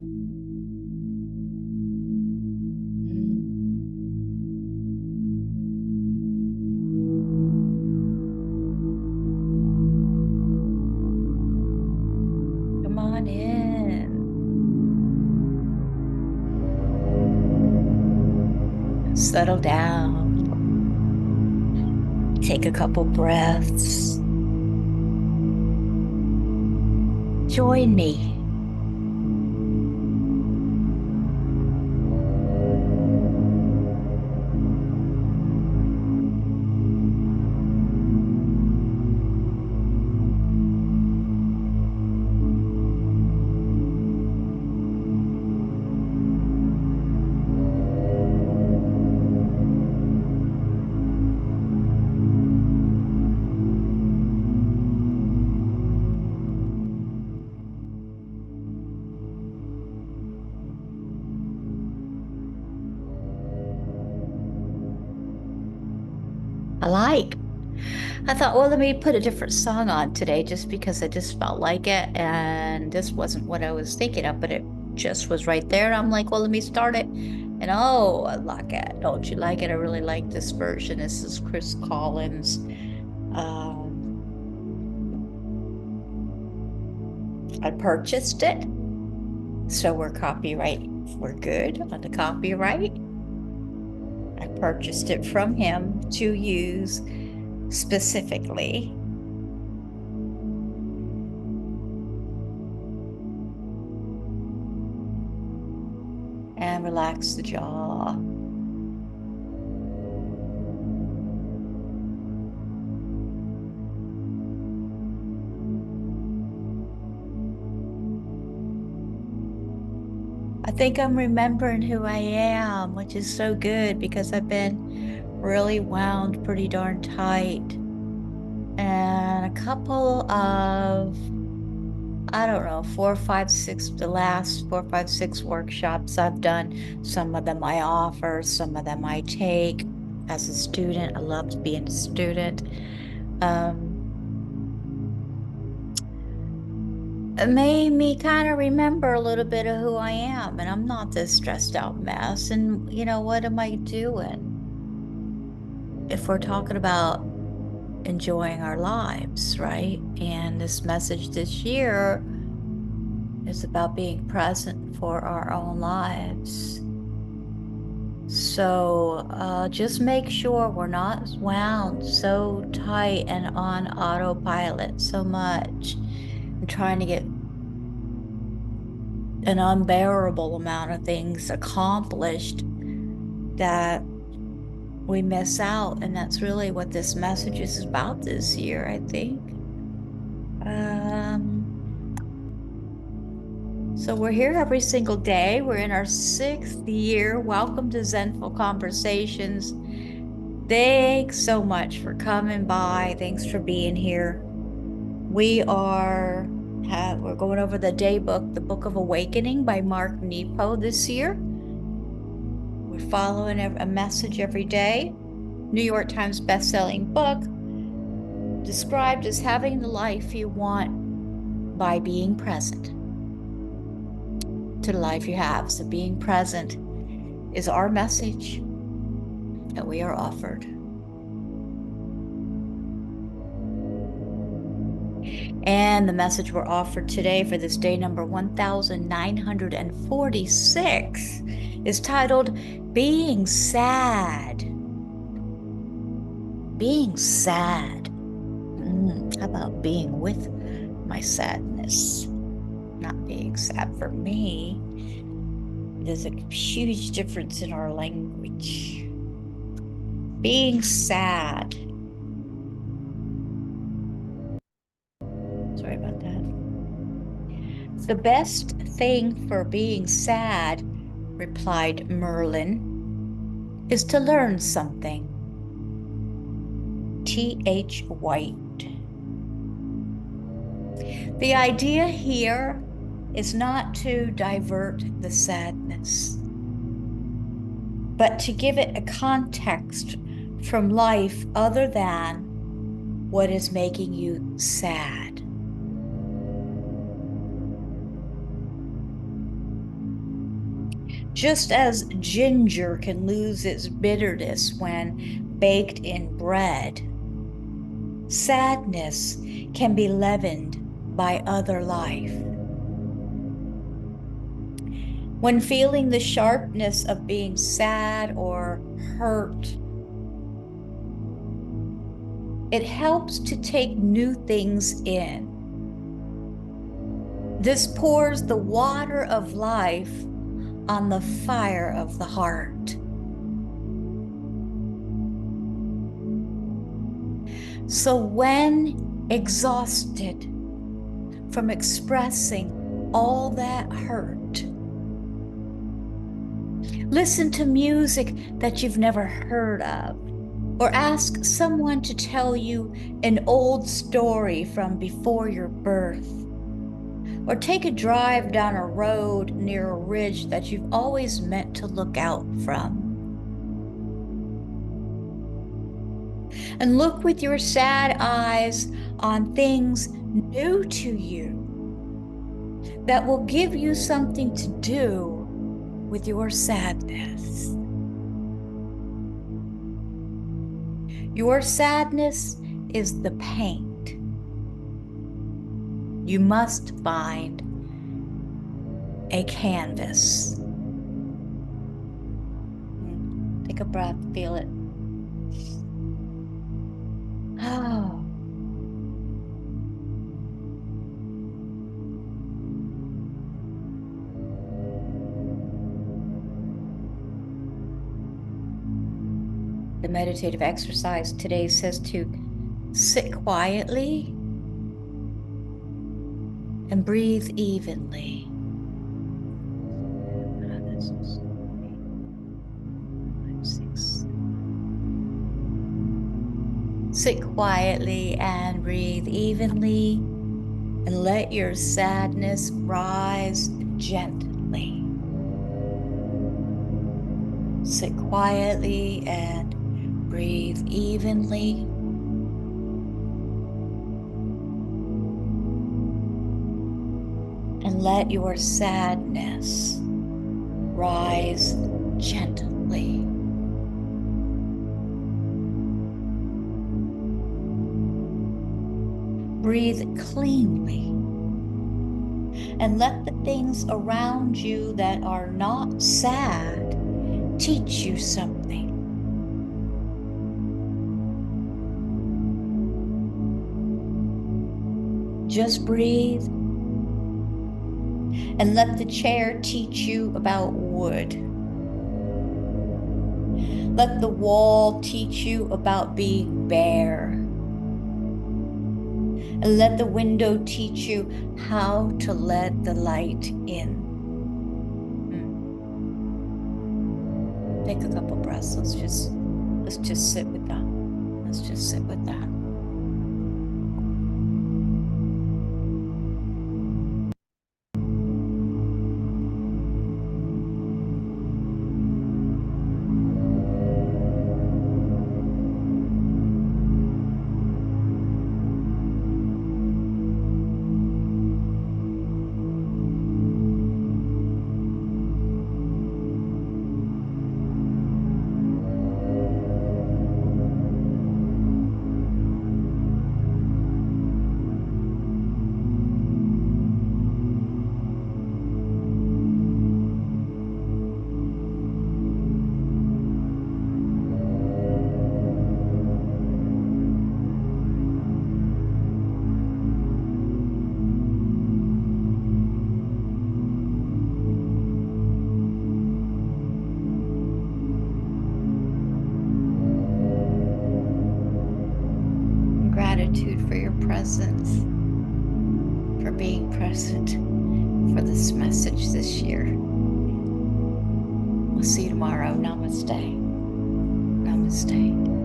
Come on in. Settle down. Take a couple breaths. Join me. I like. I thought, well, let me put a different song on today just because I just felt like it. And this wasn't what I was thinking of, but it just was right there. And I'm like, well, let me start it. And oh, I like it. Don't you like it? I really like this version. This is Chris Collins. I purchased it. So we're copyright. We're good on the copyright. I purchased it from him to use specifically. And relax the jaw. I think I'm remembering who I am, which is so good because I've been really wound pretty darn tight. And a couple of, I don't know, four, five, six, the last four, five, six workshops I've done. Some of them I offer, some of them I take as a student. I loved being a student. It made me kind of remember a little bit of who I am, and I'm not this stressed out mess. And what am I doing? If we're talking about enjoying our lives, right? And this message this year is about being present for our own lives. So just make sure we're not wound so tight and on autopilot so much and trying to get an unbearable amount of things accomplished that we miss out. And that's really what this message is about this year, I think. So we're here every single day. We're in our 6th year. Welcome to Zenful Conversations. Thanks so much for coming by. Thanks for being here. We're going over the day book, the Book of Awakening by Mark Nepo this year. We're following a message every day. New York Times bestselling book, described as having the life you want by being present to the life you have. So being present is our message that we are offered. And the message we're offered today for this day number 1946 is titled Being Sad. Being sad. How about being with my sadness? Not being sad for me. There's a huge difference in our language. Being sad. Sorry about that. The best thing for being sad, replied Merlin, is to learn something. T.H. White. The idea here is not to divert the sadness, but to give it a context from life other than what is making you sad. Just as ginger can lose its bitterness when baked in bread, sadness can be leavened by other life. When feeling the sharpness of being sad or hurt, it helps to take new things in. This pours the water of life on the fire of the heart. So when exhausted from expressing all that hurt, listen to music that you've never heard of, or ask someone to tell you an old story from before your birth, or take a drive down a road near a ridge that you've always meant to look out from. And look with your sad eyes on things new to you that will give you something to do with your sadness. Your sadness is the paint. You must find a canvas. Take a breath, feel it. Oh. The meditative exercise today says to sit quietly and breathe evenly. Sit quietly and breathe evenly, and let your sadness rise gently. Sit quietly and breathe evenly. And let your sadness rise gently. Breathe cleanly. And let the things around you that are not sad teach you something. Just breathe and let the chair teach you about wood. Let the wall teach you about being bare. And let the window teach you how to let the light in. Take a couple breaths. Let's just sit with that. Let's just sit with that. Gratitude for your presence, for being present for this message this year. We'll see you tomorrow. Namaste. Namaste.